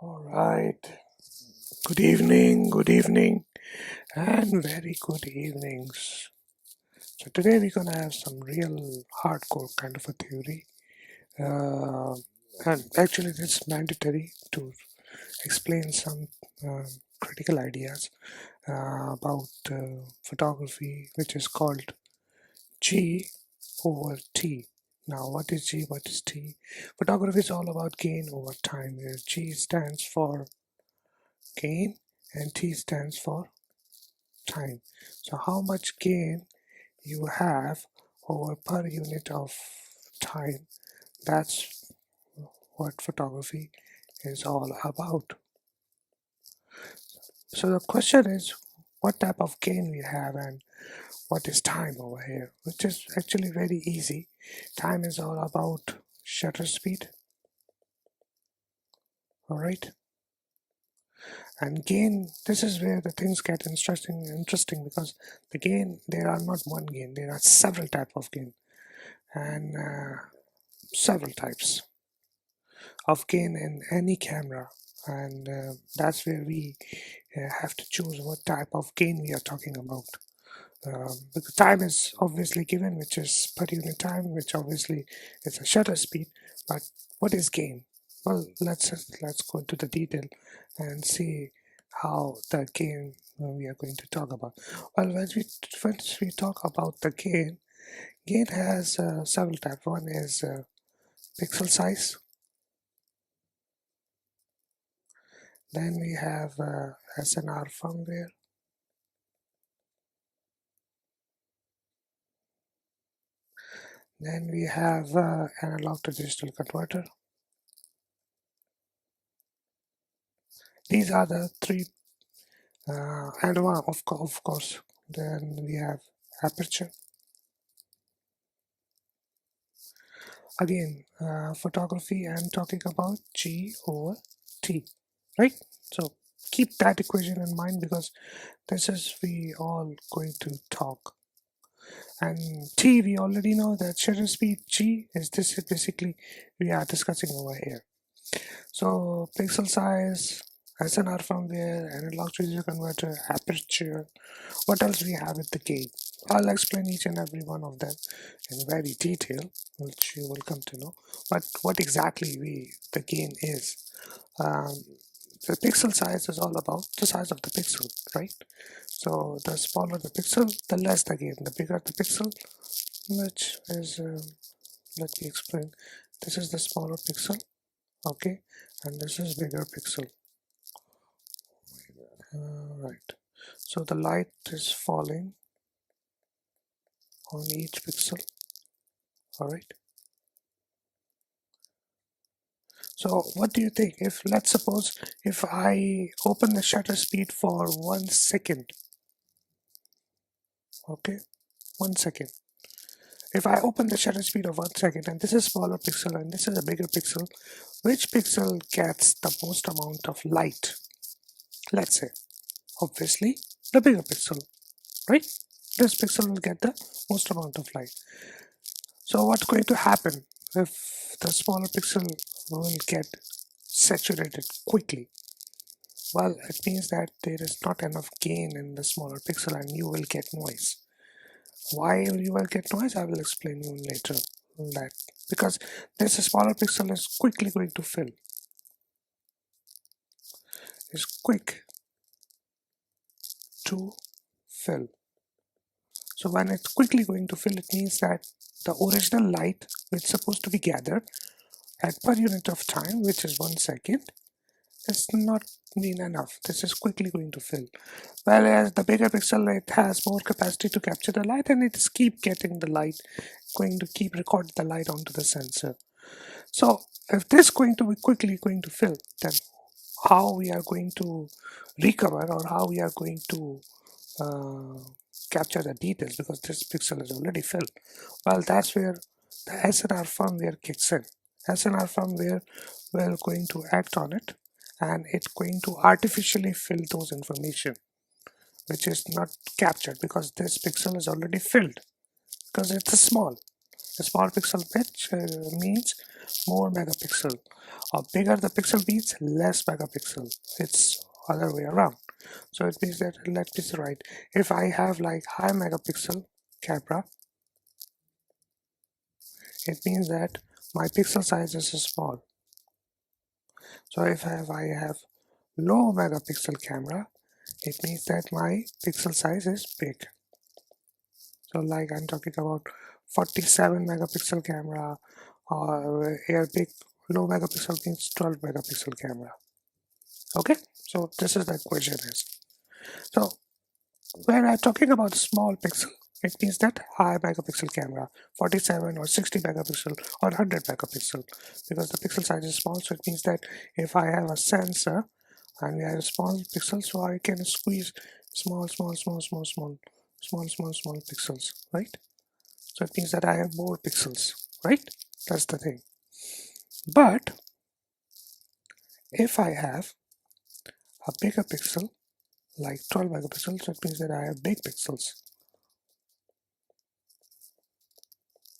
All right. good evening, and very good evenings. So today we're gonna have some real hardcore kind of a theory, uh, and actually it's mandatory to explain some uh, critical ideas about photography, which is called G over T. Now, what is G? What is T? Photography is all about gain over time, where G stands for gain and T stands for time. So how much gain you have over per unit of time, that's what photography is all about. So the question is what type of gain we have and what is time over here, which is actually very easy. Time is all about shutter speed, all right? And gain, this is where the things get interesting because the gain, there are not one gain, there are several types of gain and several types of gain in any camera, and that's where we have to choose what type of gain we are talking about. Because time is obviously given, which is per unit time, which obviously is a shutter speed. But what is gain? Well, let's go into the detail and see how the gain we are going to talk about. Well, once we talk about the gain, gain has several types. One is pixel size. Then we have SNR firmware. Then we have analog to digital converter. These are the three, and one of course. Then we have aperture. Again, photography. I'm talking about G over T, right? So keep that equation in mind because this is we all going to talk. And T, we already know that shutter speed. G is this is basically we are discussing over here. So pixel size, SNR firmware, analog to digital converter, aperture. What else we have at the gain? I'll explain each and every one of them in very detail, which you will come to know. But what exactly the gain is? Um, the pixel size is all about the size of the pixel, right? So the smaller the pixel, the less the gain. The bigger the pixel, which is let me explain. This is the smaller pixel, okay, and this is bigger pixel. Right. So the light is falling on each pixel. All right. So what do you think? If let's suppose if I open the shutter speed for 1 second, okay, 1 second. If I open the shutter speed of 1 second, and this is smaller pixel and this is a bigger pixel, which pixel gets the most amount of light? Let's say, obviously, the bigger pixel, right? This pixel will get the most amount of light. So what's going to happen if the smaller pixel will get saturated quickly? Well, it means that there is not enough gain in the smaller pixel and you will get noise. Why you will get noise, I will explain you later on that. Because this smaller pixel is quickly going to fill. Is quick to fill. So when it's quickly going to fill, it means that the original light which is supposed to be gathered at per unit of time, which is 1 second, is not been enough. This is quickly going to fill. Whereas the bigger pixel, it has more capacity to capture the light and it's keep getting the light, going to keep recording the light onto the sensor. So if this going to be quickly going to fill, then how we are going to recover or how we are going to uh, capture the details because this pixel is already filled. Well, that's where the SNR firmware kicks in. SNR firmware will going to act on it and it's going to artificially fill those information which is not captured because this pixel is already filled because it's a small. A small pixel pitch means more megapixel, or bigger the pixel means less megapixel. It's other way around. So it means that, let me write, if I have like high megapixel camera, it means that my pixel size is small. So if I have low megapixel camera, it means that my pixel size is big. So like I'm talking about 47 megapixel camera, or here big low megapixel means 12 megapixel camera. Okay, so this is the equation is. So when I'm talking about small pixel, it means that high megapixel camera, 47 or 60 megapixel or 100 megapixel, because the pixel size is small. So it means that if I have a sensor and we have a small pixel, so I can squeeze small pixels, right? So it means that I have more pixels, right? That's the thing. But if I have a bigger pixel, like 12 megapixels, so it means that I have big pixels.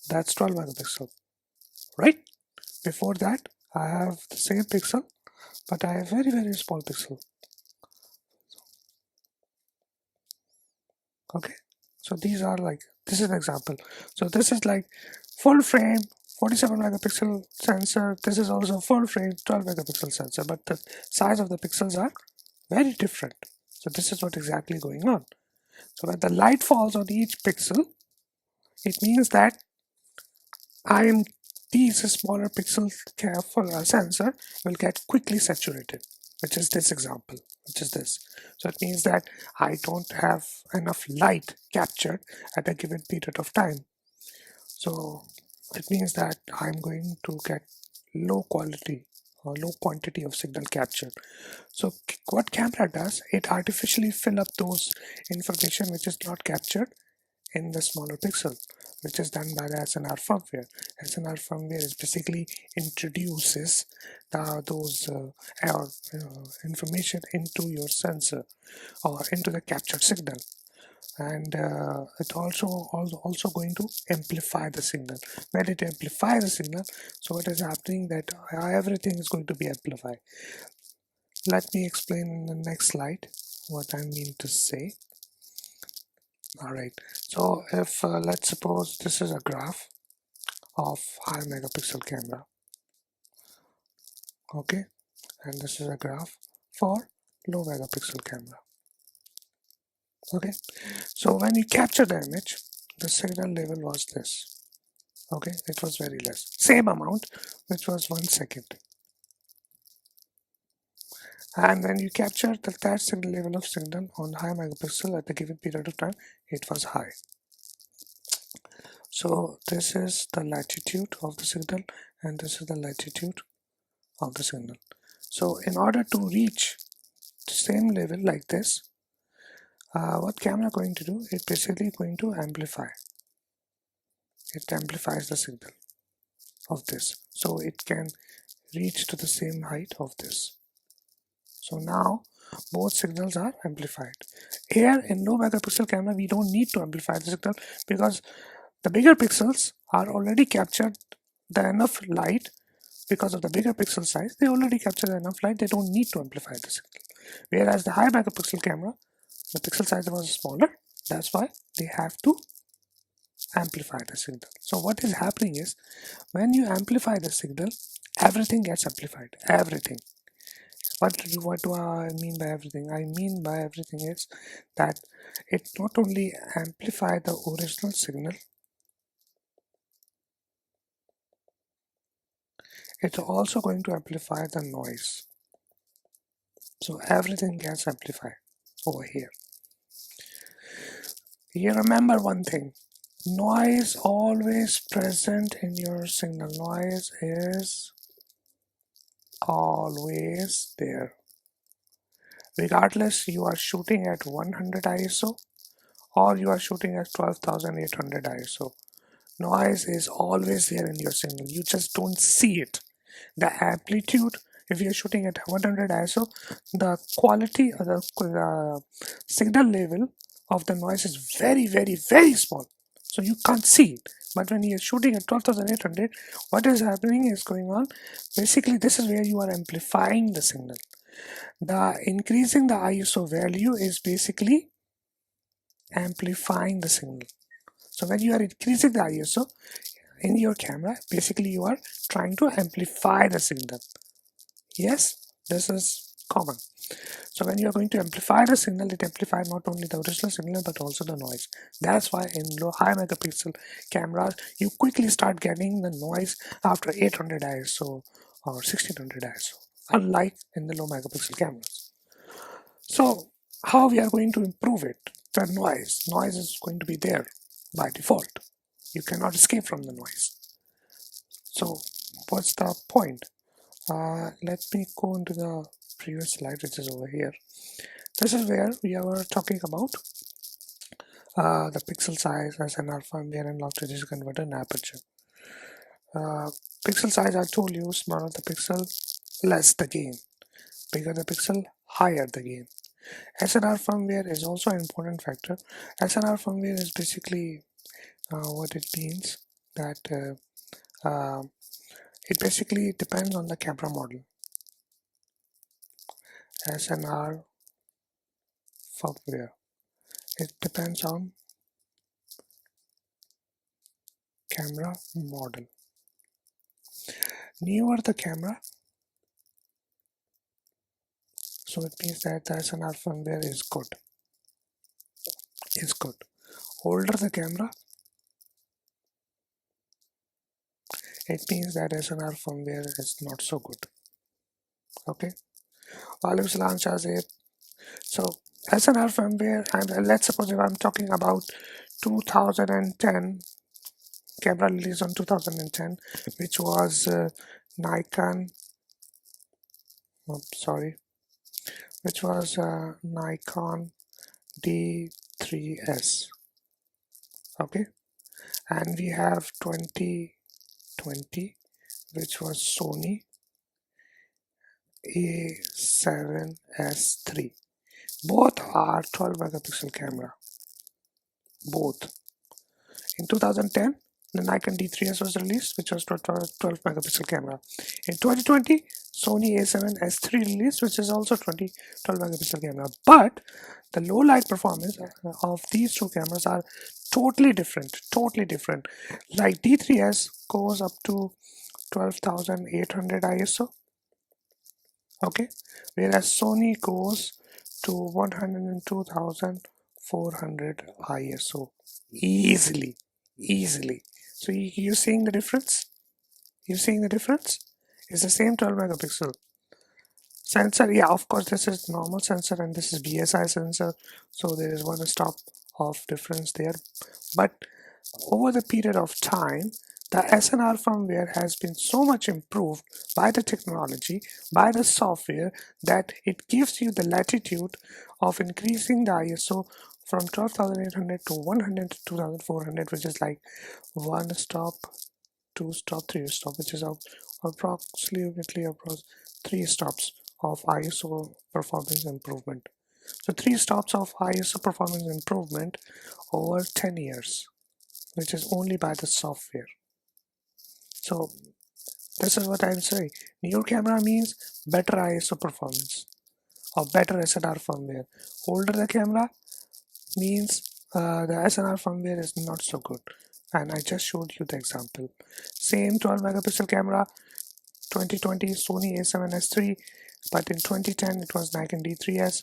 That's 12 megapixel, right? Before that, I have the same pixel, but I have very small pixel. Okay, so these are like, this is an example. So this is like full frame 47 megapixel sensor. This is also full frame 12 megapixel sensor, but the size of the pixels are very different. So this is what exactly going on. So when the light falls on each pixel, it means that I am these smaller pixel for a sensor will get quickly saturated, which is this example, which is this. So it means that I don't have enough light captured at a given period of time. So it means that I'm going to get low quality or low quantity of signal captured. So what camera does, it artificially fill up those information which is not captured in the smaller pixel, which is done by the SNR firmware. SNR firmware is basically introduces those information into your sensor or into the captured signal, and it also going to amplify the signal. When it amplifies the signal, so what is happening that everything is going to be amplified. Let me explain in the next slide what I mean to say. Alright, so if let's suppose this is a graph of high megapixel camera, okay, and this is a graph for low megapixel camera, okay. So when you capture the image, the signal level was this, okay, it was very less, same amount, which was 1 second. And when you capture that signal level of signal on high megapixel at a given period of time, it was high. So this is the latitude of the signal, and this is the latitude of the signal. So in order to reach the same level like this, what camera going to do, it basically going to amplify. It amplifies the signal of this, so it can reach to the same height of this. So now both signals are amplified. Here in low megapixel camera, we don't need to amplify the signal because the bigger pixels are already captured the enough light. Because of the bigger pixel size, they already capture enough light, they don't need to amplify the signal. Whereas the high megapixel camera, the pixel size was smaller, that's why they have to amplify the signal. So what is happening is, when you amplify the signal, everything gets amplified, everything. What do I mean by everything? I mean by everything is that it not only amplify the original signal, it's also going to amplify the noise. So everything gets amplified over here. You remember one thing, noise always present in your signal. Noise is always there. Regardless you are shooting at 100 ISO or you are shooting at 12,800 ISO. Noise is always there in your signal. You just don't see it. The amplitude, if you're shooting at 100 ISO, the quality or the signal level of the noise is very small. So you can't see it. But when you're shooting at 12,800, what is happening is going on. Basically, this is where you are amplifying the signal. The increasing the ISO value is basically amplifying the signal. So when you are increasing the ISO in your camera, basically you are trying to amplify the signal. Yes, this is common. So when you are going to amplify the signal, it amplifies not only the original signal but also the noise. That's why in low high megapixel cameras, you quickly start getting the noise after 800 ISO or 1600 ISO, unlike in the low megapixel cameras. So how we are going to improve it? The noise is going to be there by default. You cannot escape from the noise. So what's the point? Let me go into the previous slide, which is over here. This is where we were talking about the pixel size, SNR, firmware, and log to digital converter and aperture. Pixel size, I told you, smaller the pixel, less the gain. Bigger the pixel, higher the gain. SNR firmware is also an important factor. SNR firmware is basically what it means that it basically depends on the camera model. SNR firmware. It depends on camera model. Newer the camera, so it means that the SNR firmware is good. Older the camera, it means that SNR firmware is not so good. Okay. Walaikum salam, Shazib. So SNR firmware, and let's suppose if I'm talking about 2010 camera release on 2010, which was Nikon. Which was Nikon D3S. Okay, and we have 2020, which was Sony A7S3. Both are 12 megapixel camera. Both. In 2010, the Nikon D3S was released, which was 12 megapixel camera. In 2020, Sony A7S3 released, which is also 12 megapixel camera. But the low light performance of these two cameras are totally different. Like D3S goes up to 12,800 ISO, okay, whereas Sony goes to 102,400 ISO easily. So you're seeing the difference? It's the same 12 megapixel sensor. Yeah, of course, this is normal sensor and this is BSI sensor, so there is one stop of difference there. But over the period of time, the SNR firmware has been so much improved by the technology, by the software, that it gives you the latitude of increasing the ISO from 12,800 to 100 to 2,400, which is like one stop, two stop, three stop, which is approximately 3 stops of ISO performance improvement. So 3 stops of ISO performance improvement over 10 years, which is only by the software. So this is what I'm saying. Newer camera means better ISO performance or better SNR firmware. Older the camera means the SNR firmware is not so good. And I just showed you the example. Same 12 megapixel camera, 2020 Sony A7S3, but in 2010 it was Nikon D3S.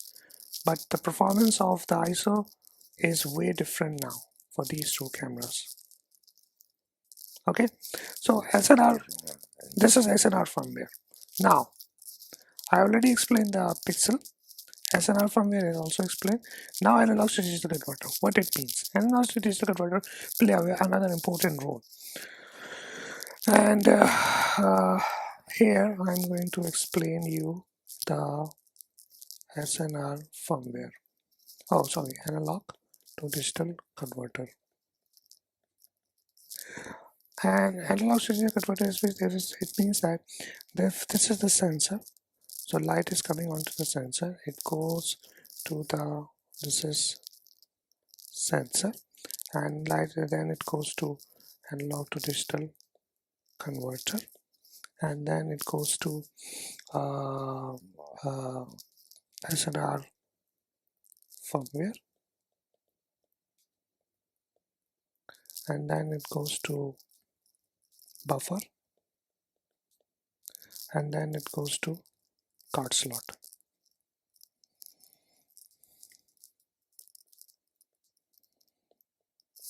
But the performance of the ISO is way different now for these two cameras. Okay, so SNR, this is SNR firmware. Now, I already explained the pixel. SNR firmware is also explained. Now, analog to digital converter, what it means. Analog to digital converter play another important role. And here I'm going to explain you the SNR firmware. Oh, sorry, analog to digital converter. And analog to digital converter it means that if this is the sensor, so light is coming onto the sensor, it goes to the, this is sensor, and light then it goes to analog to digital converter, and then it goes to uh, uh, SNR firmware, and then it goes to buffer, and then it goes to card slot.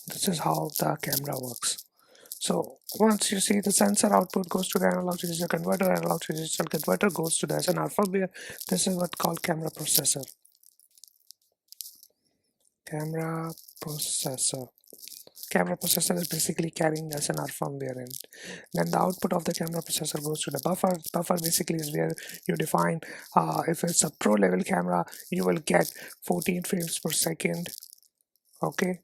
This is how the camera works. So once you see the sensor output goes to the analog to digital converter, analog to digital converter goes to the SNR firmware. This is what called camera processor. Camera processor. Camera processor is basically carrying the SNR firmware in. Then the output of the camera processor goes to the buffer. Buffer basically is where you define if it's a pro level camera, you will get 14 frames per second. Okay,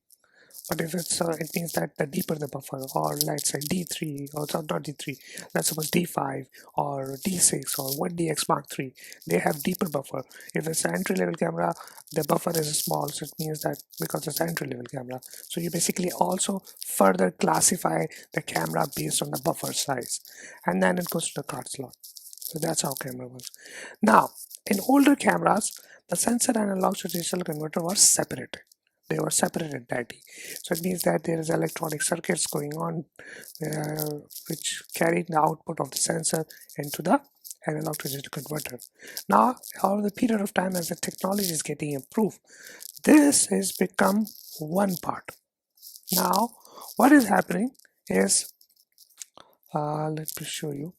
but if it's it means that the deeper the buffer, or let's say D3, or not D3, let's suppose D5 or D6 or 1DX Mark III, they have deeper buffer. If it's an entry level camera, the buffer is small, so it means that because it's an entry level camera, so you basically also further classify the camera based on the buffer size, and then it goes to the card slot. So that's how camera works. Now, in older cameras, the sensor and analog to digital converter were separated. They were separated daddy. So it means that there is electronic circuits going on which carry the output of the sensor into the analog to digital converter. Now, over the period of time as the technology is getting improved, this has become one part. Now, what is happening is, let me show you.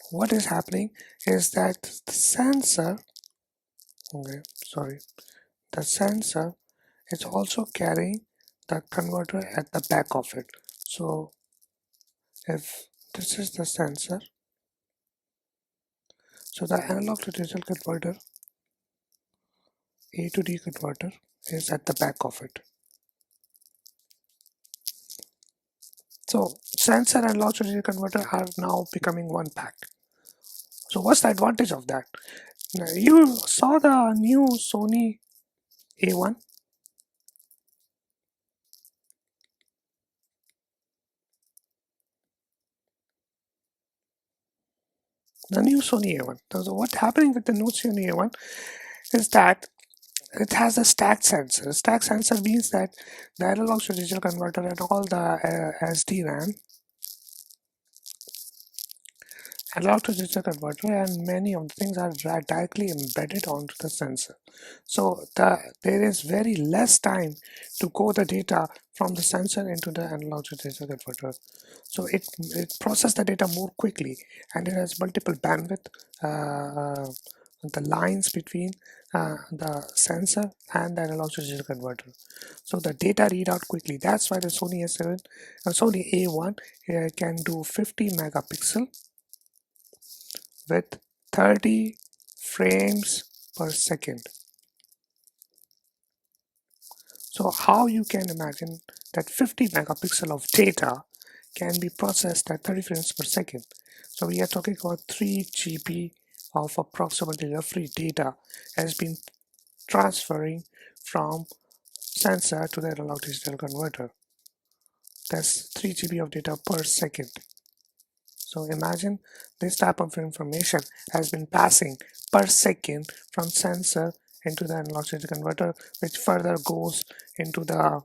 What is happening is that the sensor, the sensor is also carrying the converter at the back of it. So if this is the sensor, so the analog to digital converter, A to D converter, is at the back of it. So sensor and analog to digital converter are now becoming one pack. So what's the advantage of that? Now, you saw the new Sony A1. The new Sony A1. So what's happening with the new Sony A1 is that it has a stacked sensor. Stacked sensor means that the analog to digital converter and all the SDRAM, analog to digital converter, and many of the things are directly embedded onto the sensor. So there is very less time to go the data from the sensor into the analog to digital converter. So it processes the data more quickly, and it has multiple bandwidth. The lines between the sensor and the analog to digital converter, so the data read out quickly. That's why the Sony A7, Sony A1 can do 50 megapixel with 30 frames per second. So how you can imagine that 50 megapixel of data can be processed at 30 frames per second. So we are talking about 3 GB of approximately roughly data has been transferring from sensor to the analog digital converter. That's 3 GB of data per second. So imagine this type of information has been passing per second from sensor into the analog to digital converter, which further goes into the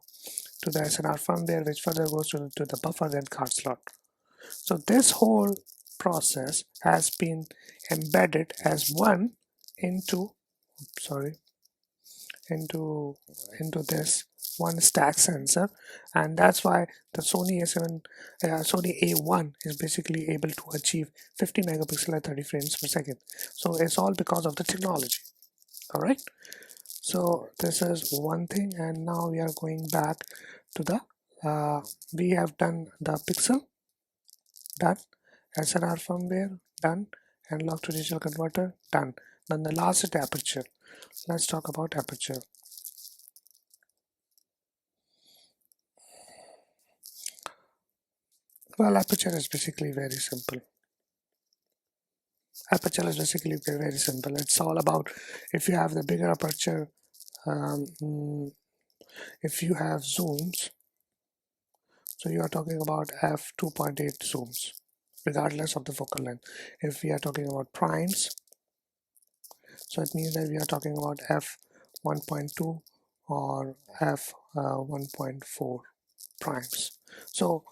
SNR firmware, which further goes to the buffer and card slot. So this whole process has been embedded as one into into this one stack sensor, and that's why the Sony A7 Sony A1 is basically able to achieve 50 megapixel at 30 frames per second. So it's all because of the technology. All right, so this is one thing, and now we are going back to the we have done the pixel, done, SNR firmware, done, analog to digital converter, done. Then the last is aperture. Let's talk about aperture. Well, aperture is basically very simple. Aperture is basically very simple. It's all about if you have the bigger aperture, um, mm, if you have zooms, So you are talking about f2.8 zooms, regardless of the focal length. If we are talking about primes, so it means that we are talking about f1.2 or f1.4 primes. So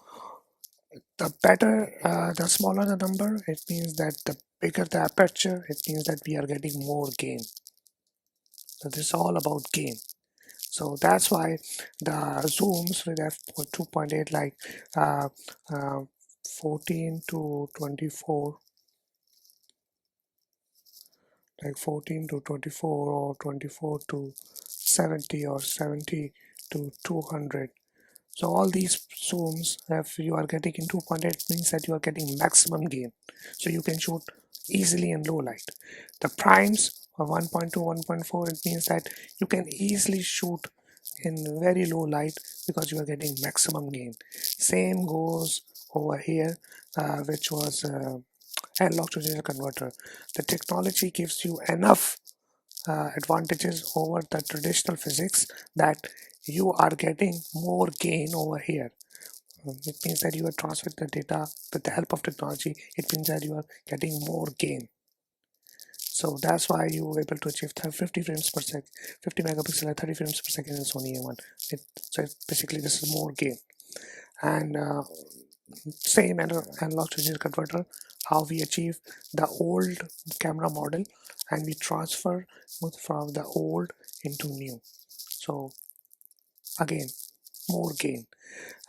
the smaller the number, it means that the bigger the aperture, it means that we are getting more gain. So this is all about gain. So that's why the zooms with f2.8 like uh, uh, 14 to 24, like 14 to 24 or 24 to 70 or 70 to 200. So all these zooms, if you are getting in 2.8, means that you are getting maximum gain. So you can shoot easily in low light. The primes of 1.2, 1.4, it means that you can easily shoot in very low light because you are getting maximum gain. Same goes over here, which was analog to digital converter. The technology gives you enough advantages over the traditional physics that you are getting more gain over here. It means that you are transferring the data with the help of technology. It means that you are getting more gain. So that's why you were able to achieve 50 frames per second, 50 megapixel at 30 frames per second in Sony A1. So basically this is more gain. And same analog to digital converter, how we achieve the old camera model and we transfer from the old into new. So again, more gain.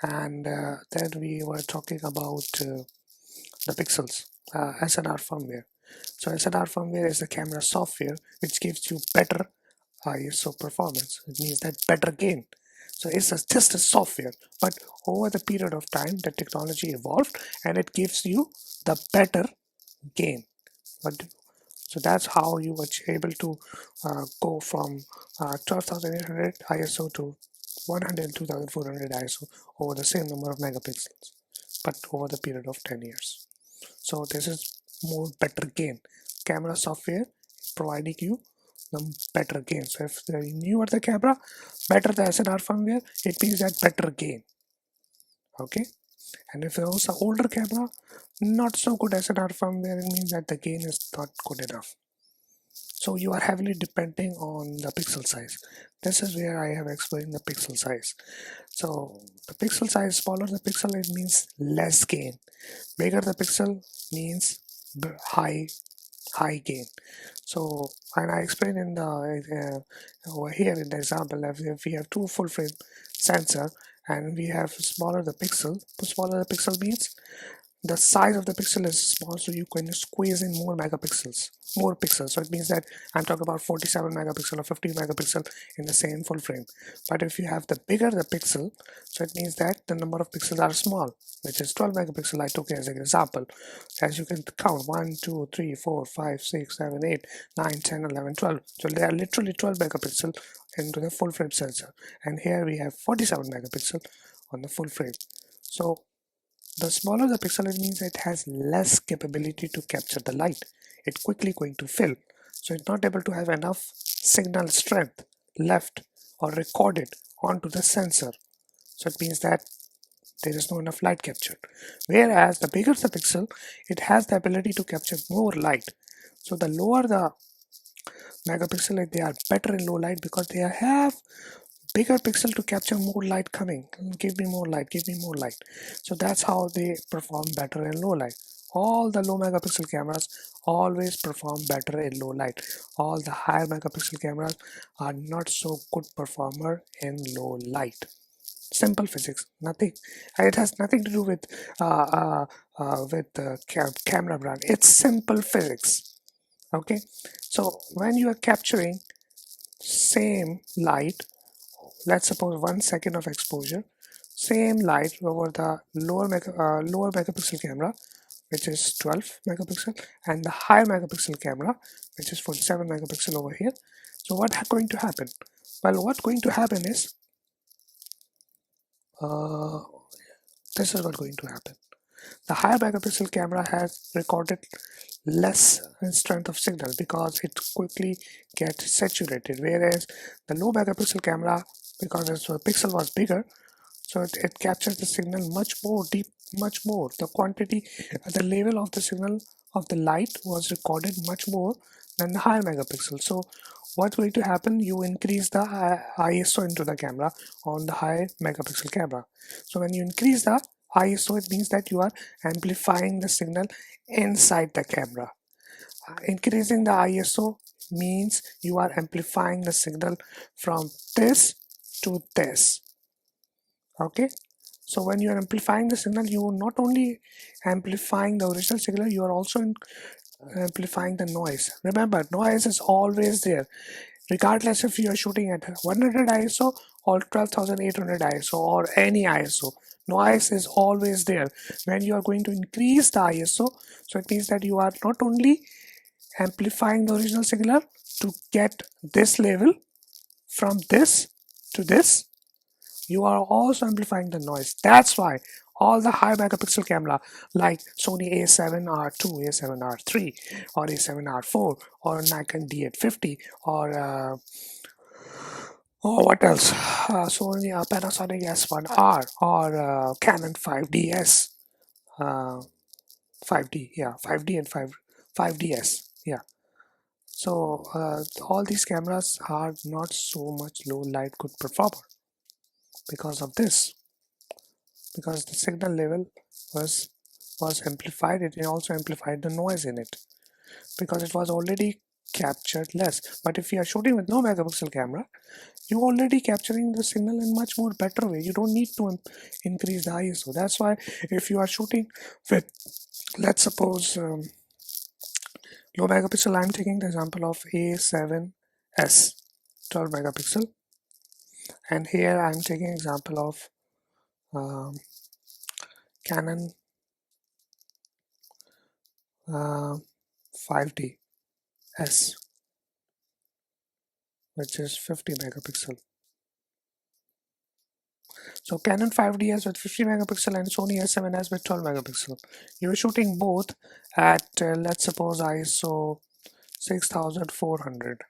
And then we were talking about the pixels, SNR firmware. So SNR firmware is the camera software which gives you better ISO performance. It means that better gain. So it's just a software, but over the period of time, the technology evolved and it gives you the better gain. But so that's how you were able to go from 12,800 ISO to 102,400 ISO over the same number of megapixels, but over the period of 10 years. So this is more better gain. Camera software is providing you the better gain. So if the newer the camera, better the SNR firmware, it means that better gain. Okay. And if it was an older camera, not so good SNR firmware, it means that the gain is not good enough. So you are heavily depending on the pixel size. This is where I have explained the pixel size. So the pixel size, smaller the pixel, it means less gain. Bigger the pixel means high gain. So, and I explained in the over here in the example, if we have two full frame sensor and we have smaller the pixel, smaller the pixel means the size of the pixel is small, so you can squeeze in more pixels. So it means that I'm talking about 47 megapixel or 50 megapixel in the same full frame. But if you have the bigger the pixel, so it means that the number of pixels are small, which is 12 megapixel. I took as an example. As you can count 1 2 3 4 5 6 7 8 9 10 11 12. So they are literally 12 megapixel into the full frame sensor, and here we have 47 megapixel on the full frame. So the smaller the pixel, it means it has less capability to capture the light. It's quickly going to fill. So it's not able to have enough signal strength left or recorded onto the sensor. So it means that there is no enough light captured. Whereas the bigger the pixel, it has the ability to capture more light. So the lower the megapixel, they are better in low light because they have bigger pixel to capture more light coming. Give me more light, give me more light. So that's how they perform better in low light. All the low megapixel cameras always perform better in low light. All the higher megapixel cameras are not so good performer in low light. Simple physics, nothing. It has nothing to do with the camera brand. It's simple physics. Okay, so when you are capturing same light, let's suppose 1 second of exposure, same light over the lower megapixel camera, which is 12 megapixel, and the higher megapixel camera, which is 47 megapixel over here. So what's going to happen? Well, what's going to happen is uh, this is what's going to happen. The higher megapixel camera has recorded less strength of signal because it quickly gets saturated, whereas the low megapixel camera, because the pixel was bigger, So it captures the signal much more deep, much more. The quantity, the level of the signal of the light was recorded much more than the higher megapixel. So what's going to happen? You increase the ISO into the camera on the high megapixel camera. So when you increase the ISO, it means that you are amplifying the signal inside the camera. Increasing the ISO means you are amplifying the signal from this to this. Okay, so when you are amplifying the signal, you are not only amplifying the original signal, you are also amplifying the noise. Remember, noise is always there, regardless if you are shooting at 100 ISO or 12,800 ISO or any ISO. Noise is always there. When you are going to increase the ISO, so it means that you are not only amplifying the original signal to get this level from this to this, you are also amplifying the noise. That's why all the high megapixel camera like Sony a7R2, a7R3 or a7R4 or Nikon D850 or what else, Sony Panasonic S1R or Canon 5DS, uh, 5D, yeah, 5D and 5DS, yeah. So all these cameras are not so much low light good performer because of this, because the signal level was was amplified. It also amplified the noise in it because it was already captured less. But if you are shooting with no megapixel camera, you already capturing the signal in much more better way. You don't need to increase the ISO. That's why if you are shooting with, let's suppose, low megapixel, I'm taking the example of A7S 12 megapixel, and here I'm taking example of um, Canon 5DS, which is 50 megapixel. So Canon 5DS with 50 megapixel and Sony A7S with 12 megapixel. You're shooting both at let's suppose ISO 6400.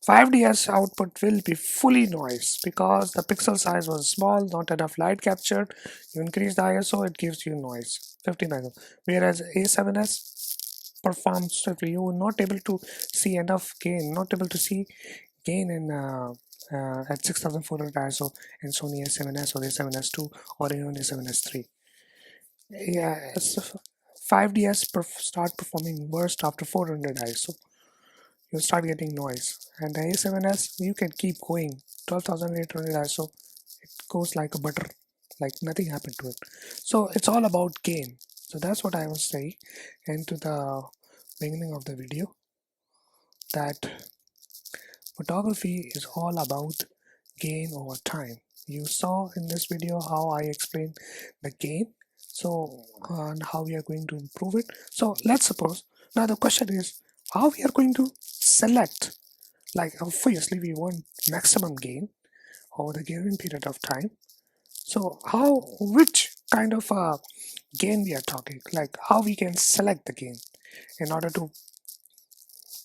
5DS output will be fully noise because the pixel size was small, not enough light captured. You increase the ISO, it gives you noise, 50 megapixel. Whereas A7S performs swiftly. You will not able to see enough gain, not able to see gain in at 6400 ISO in Sony A7S or A7S2 or even A7S3. Yeah, 5DS start performing worst after 400 ISO. You start getting noise, and the A7S you can keep going 12,800 ISO. It goes like a butter, like nothing happened to it. So it's all about gain. So that's what I was saying into the beginning of the video, that photography is all about gain over time. You saw in this video how I explained the gain, so and how we are going to improve it. So let's suppose now the question is how we are going to select, like obviously we want maximum gain over the given period of time. So how, which kind of gain we are talking, like how we can select the gain in order to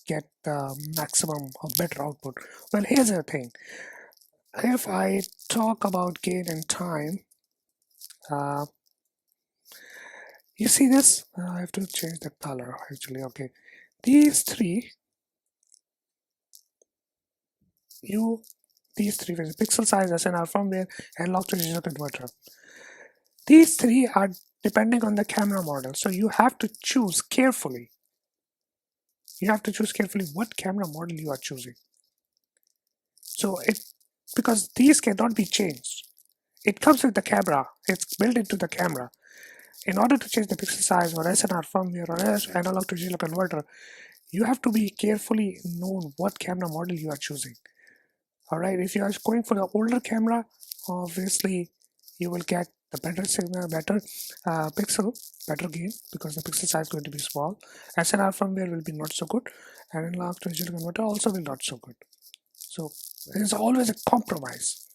get the maximum or better output. Well, here's the thing. If I talk about gain and time, uh, you see this? I have to change the color actually. Okay, these three, you these three with pixel size, SNR, firmware, and log to digital converter. These three are depending on the camera model, so you have to choose carefully. You have to choose carefully what camera model you are choosing. So it, because these cannot be changed. It comes with the camera. It's built into the camera. In order to change the pixel size or SNR firmware or analog to digital converter, you have to be carefully known what camera model you are choosing. Alright, if you are going for the older camera, obviously you will get the better signal, better pixel, better gain because the pixel size is going to be small. SNR firmware will be not so good, and analog to digital converter also will not so good. So there's always a compromise,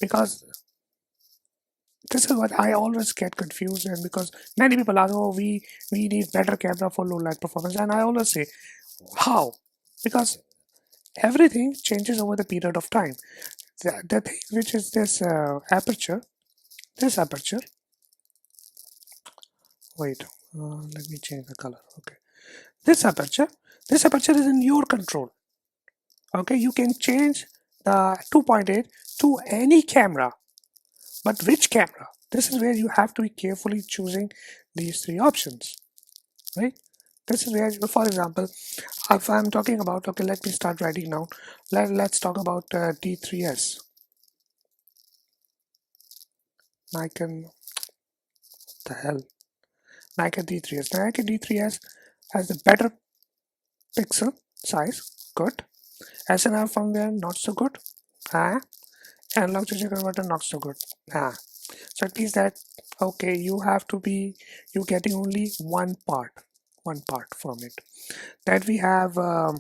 because this is what I always get confused, and because many people ask, oh, we need better camera for low light performance, and I always say, how? Because everything changes over the period of time. The thing which is this aperture, wait, let me change the color. Okay, this aperture, this aperture is in your control. Okay, you can change the 2.8 to any camera, but which camera? This is where you have to be carefully choosing these three options, right? This is where, for example, if I'm talking about, okay, let me start writing now. Let's talk about D3S, Nikon, the hell, Nikon D3S. Nikon D3S has the better pixel size, good. SNR firmware, not so good. Ah, analog to digital converter, not so good. Ah, so it means that, okay, you getting only one part from it. Then we have uh,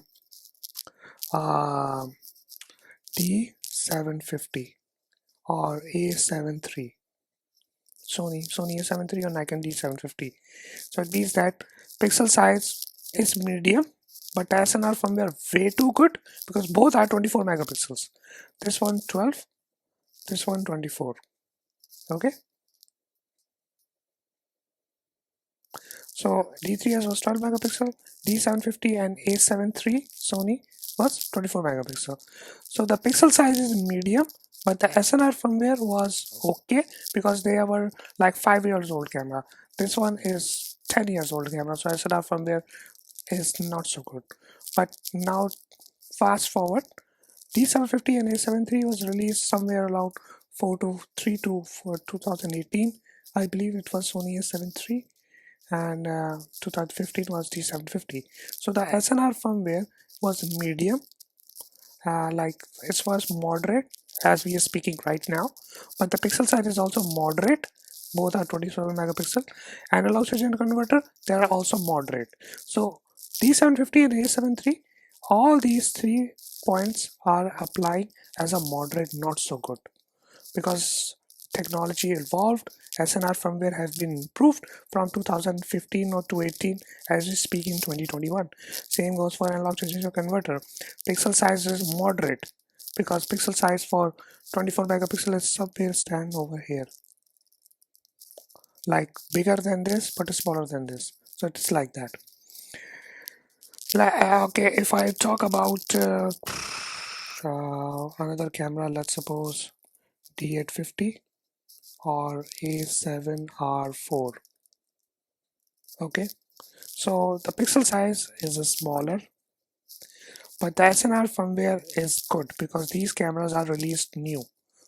D750 or A73. Sony A73 or Nikon D750. So it means that pixel size is medium, but SNR firmware way too good because both are 24 megapixels. This one 12, this one 24. Okay, so D3S was 12 megapixel, D750 and A73 Sony was 24 megapixel. So the pixel size is medium, but the SNR firmware was okay because they were like 5 years old camera. This one is 10 years old camera, so SNR firmware is not so good. But now fast forward, D750 and A73 was released somewhere around 2018. I believe it was Sony A73 and 2015 was D750. So the SNR firmware was medium, like it was moderate as we are speaking right now, but the pixel size is also moderate. Both are 27 megapixel. Analog to digital converter, they are also moderate. So D750 and A73, all these 3 points are applying as a moderate, not so good, because technology evolved. SNR firmware has been improved from 2015 or to 18 as we speak in 2021. Same goes for analog to digital converter. Pixel size is moderate because pixel size for 24 megapixel is somewhere stand over here, like bigger than this but smaller than this. So it's like that. Okay, if I talk about another camera, let's suppose D850 or A7R4. Okay, so the pixel size is smaller, but the SNR firmware is good because these cameras are released new.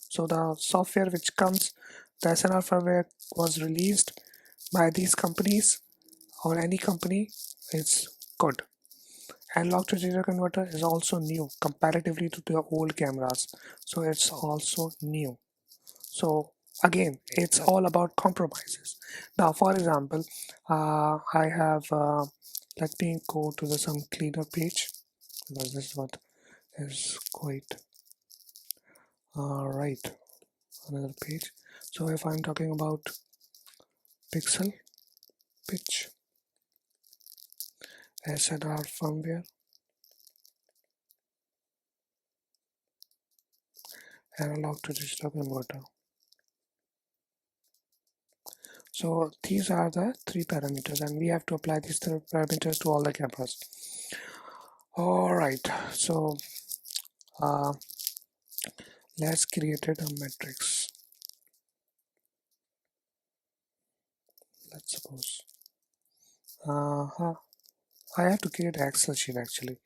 So the software which comes, the SNR firmware was released by these companies or any company, it's good. Analog to digital converter is also new comparatively to the old cameras, so it's also new. So again, it's all about compromises. Now, for example, I have let me go to the some cleaner page because this is what is quite right. Another page. So if I'm talking about pixel pitch SNR firmware analog to digital converter. So these are the three parameters, and we have to apply these three parameters to all the cameras. All right. So uh, let's create a matrix. Let's suppose I have to create an Excel sheet actually.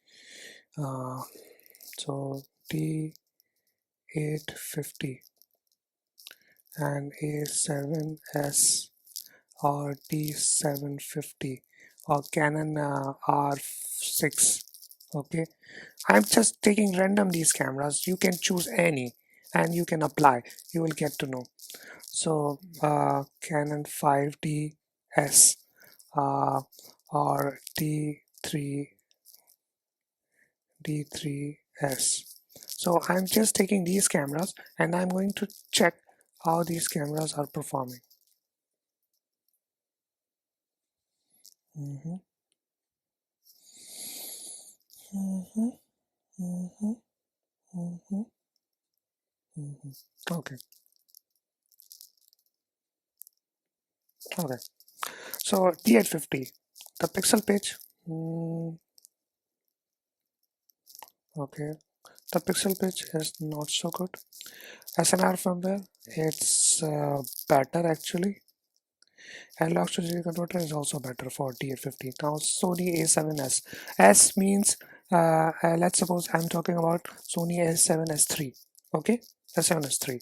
Uh, so D850 and A7S or D750 or Canon R6. Okay, I'm just taking random these cameras. You can choose any and you can apply. You will get to know. So Canon 5DS or D3S. So I'm just taking these cameras and I'm going to check how these cameras are performing. Mhm. Mhm. Mm-hmm. Mm-hmm. Mm-hmm. Okay. Okay. So T850, the pixel pitch. Mm, okay. The pixel pitch is not so good. SNR firmware, it's better actually. Analog to digital converter is also better for T850. Now Sony A7S. S means, let's suppose I'm talking about Sony A7S3. Okay, A7S3.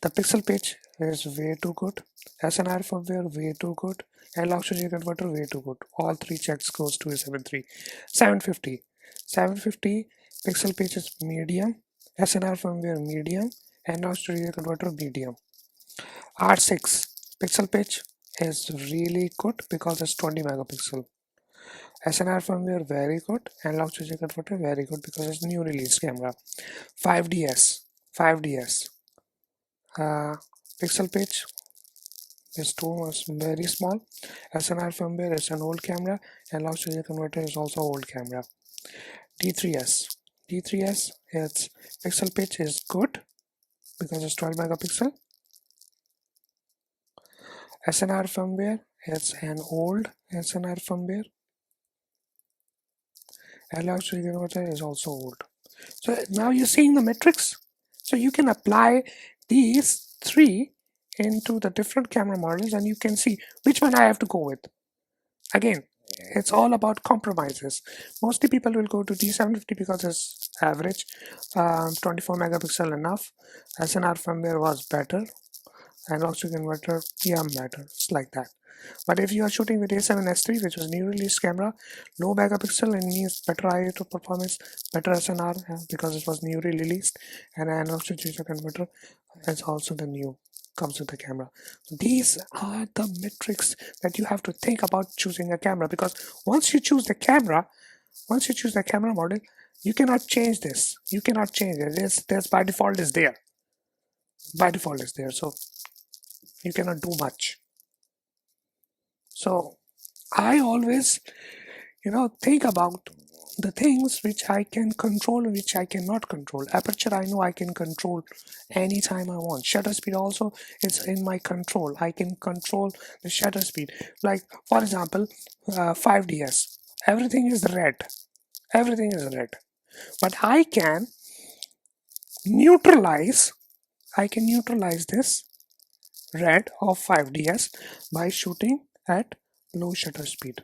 The pixel pitch is way too good. SNR firmware way too good. Analog to digital converter way too good. All three checks goes to A73. 750. 750 pixel pitch is medium. SNR firmware medium. Analog to digital converter medium. R6 pixel pitch is really good because it's 20 megapixel. SNR firmware very good. Analog to digital converter very good because it's new release camera. 5DS 5DS uh, pixel pitch is too much very small. SNR firmware is an old camera. Analog to digital converter is also old camera. D3S D3S its pixel pitch is good because it's 12 megapixel. SNR firmware it's an old SNR firmware. Analog to digital converter is also old. So now you're seeing the metrics. So you can apply these three into the different camera models and you can see which one I have to go with. Again, it's all about compromises. Mostly people will go to D750 because it's average, 24 megapixel enough. SNR firmware was better, and also converter, yeah, better. It's like that. But if you are shooting with A7S3, which was new release camera, low megapixel and means better ISO performance, better SNR because it was newly released, and analog to digital converter is also the new comes with the camera. So these are the metrics that you have to think about choosing a camera, because once you choose the camera model, you cannot change this. You cannot change it. There's by default is there. By default is there. So you cannot do much. So I always, think about the things which I can control and which I cannot control. Aperture, I know I can control anytime I want. Shutter speed also is in my control. I can control the shutter speed. Like, for example, 5DS. Everything is red. Everything is red. But neutralize, I can neutralize this red of 5DS by shooting at low shutter speed.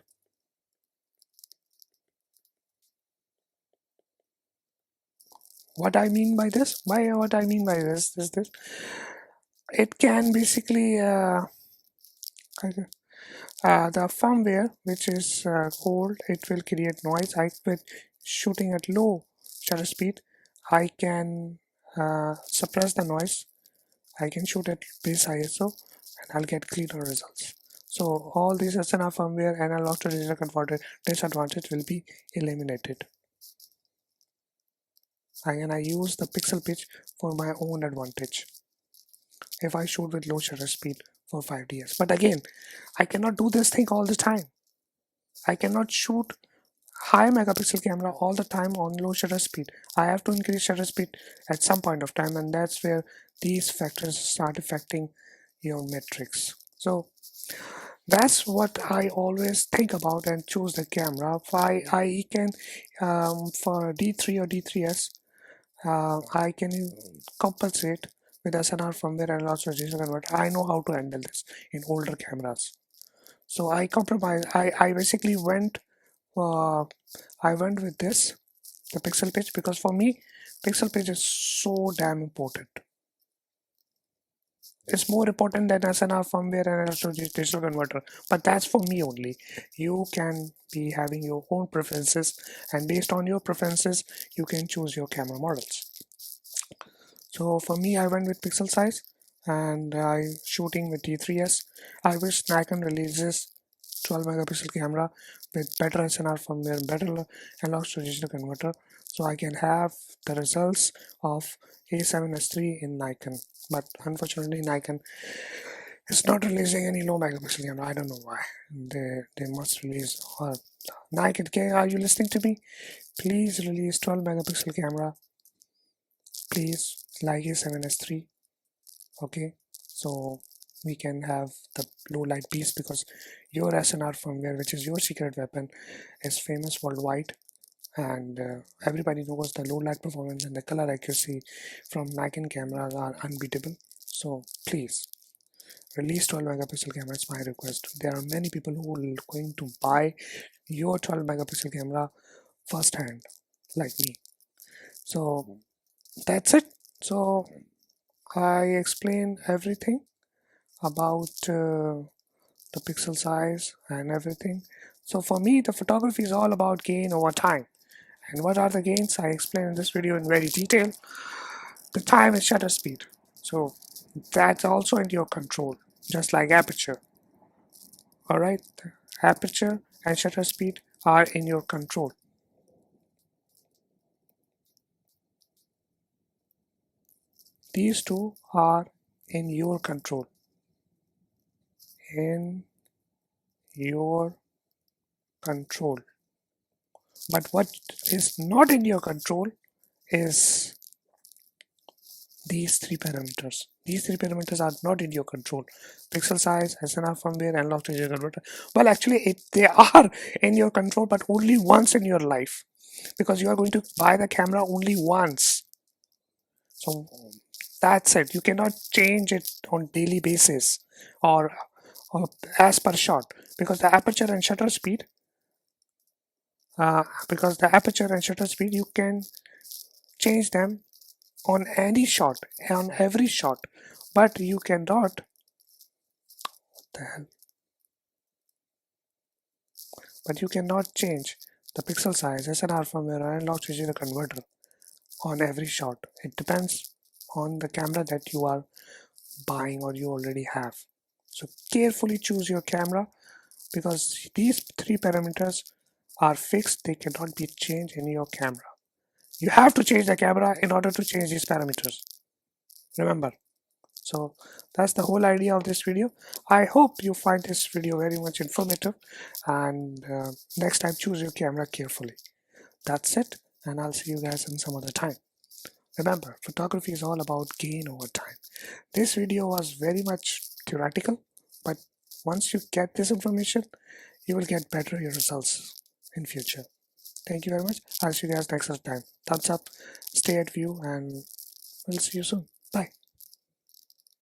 What I mean by this? What I mean by this is this. It can basically the firmware which is old. It will create noise. With shooting at low shutter speed, I can suppress the noise. I can shoot at base ISO, and I'll get cleaner results. So all these SNR firmware analog to digital converter disadvantage will be eliminated. And I use the pixel pitch for my own advantage if I shoot with low shutter speed for 5DS. But again, I cannot do this thing all the time. I cannot shoot high megapixel camera all the time on low shutter speed. I have to increase shutter speed at some point of time, and that's where these factors start affecting your metrics. So that's what I always think about and choose the camera. If I can for D3 or D3S, I can compensate with SNR firmware and also digital converter. I know how to handle this in older cameras. So I compromise. I basically uh, went with this, the pixel pitch, because for me, pixel pitch is so damn important. It's more important than SNR firmware and also digital converter. But that's for me only. You can be having your own preferences, and based on your preferences, you can choose your camera models. So for me, I went with pixel size, and I shooting with D3S. I wish Nikon releases 12 megapixel camera with better SNR firmware, better analog to digital converter, so I can have the results of A7S3 in Nikon. But unfortunately, Nikon It's not releasing any low megapixel camera. I don't know why. They must release. Nikon, are you listening to me? Please release 12 megapixel camera. Please, like A7S3. Okay, so we can have the low light beast, because your SNR firmware, which is your secret weapon, is famous worldwide, and everybody knows the low light performance and the color accuracy from Nikon cameras are unbeatable. So please release 12 megapixel camera. It's my request. There are many people who are going to buy your 12 megapixel camera first hand, like me. So that's it. So I explained everything about the pixel size and everything. So for me, the photography is all about gain over time. And what are the gains? I explained in this video in very detail. The time and shutter speed. So that's also in your control, just like aperture. All right, aperture and shutter speed are in your control. These two are in your control. In your control. But what is not in your control is these three parameters. These three parameters are not in your control. Pixel size, SNR firmware, analog to digital converter. Well, actually, they are in your control, but only once in your life, because you are going to buy the camera only once. So that's it. You cannot change it on daily basis, or as per shot, because the aperture and shutter speed. You can change them on any shot, on every shot, but you cannot. The hell? But you cannot change the pixel size, SNR firmware, or analog to digital converter on every shot. It depends on the camera that you are buying or you already have. So carefully choose your camera, because these three parameters are fixed. They cannot be changed in your camera. You have to change the camera in order to change these parameters. Remember. So that's the whole idea of this video. I hope you find this video very much informative, and next time choose your camera carefully. That's it, and I'll see you guys in some other time. Remember, photography is all about gain over time. This video was very much theoretical, but once you get this information, you will get better your results in future. Thank you very much. I'll see you guys next time. Thumbs up, stay at view, and we'll see you soon. Bye.